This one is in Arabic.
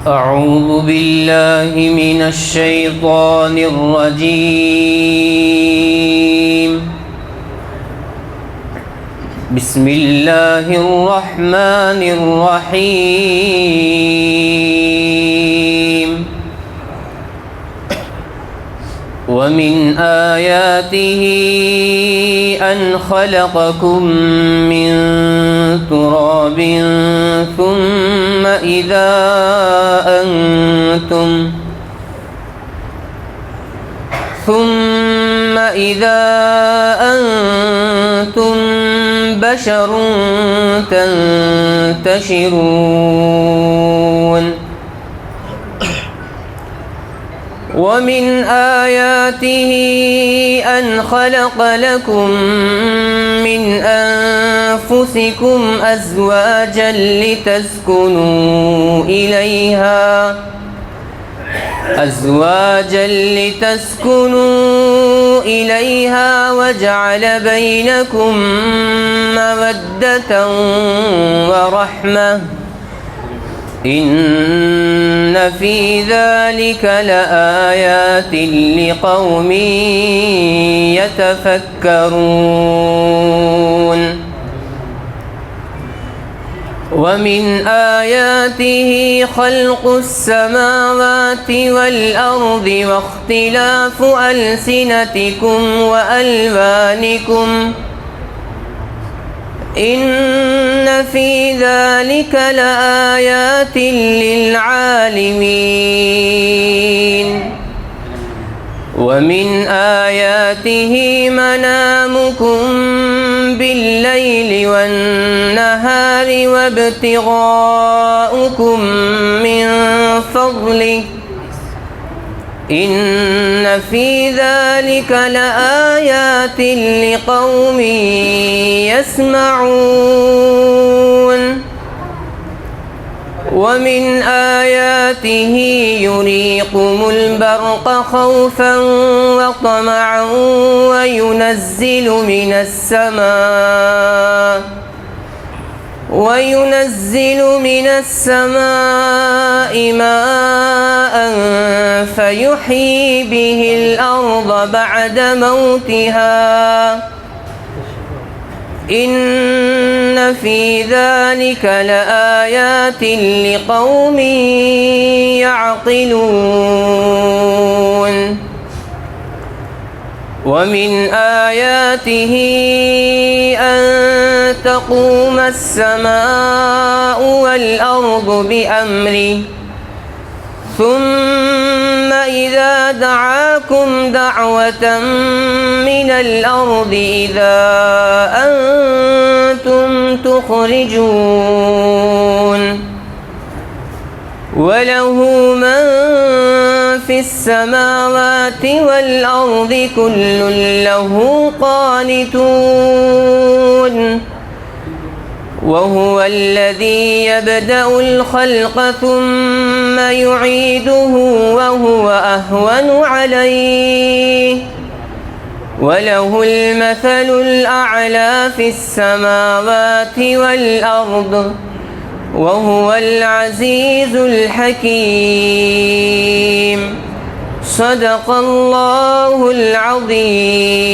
أعوذ بالله من الشيطان الرجيم. بسم الله الرحمن الرحيم. ومن آياته أن خلقكم من تراب ثم إذا أنتم بشر تنتشرون. ومن آياته أن خلق لكم من أنفسكم أزواجا لتسكنوا إليها وجعل بينكم مودة ورحمة إن في ذلك لآيات لقوم يتفكرون. ومن آياته خلق السماوات والأرض واختلاف ألسنتكم وألوانكم إن في ذلك لآيات للعالمين. ومن آياته منامكم بالليل والنهار وابتغاؤكم من فضله إن في ذلك لآيات لقوم يسمعون. ومن آياته يريكم البرق خوفا وطمعا وينزل من السماء ماء فيحيي به الأرض بعد موتها إن في ذلك لآيات لقوم يعقلون. ومن آياته أن تقوم السماء والأرض بأمره ثم إذا دعاكم دعوة من الأرض إذا أنتم تخرجون. وله من في السماوات والأرض كل له قانتون. وهو الذي يبدأ الخلق ثم يعيده وهو أهون عليه وله المثل الأعلى في السماوات والأرض وهو العزيز الحكيم. صدق الله العظيم.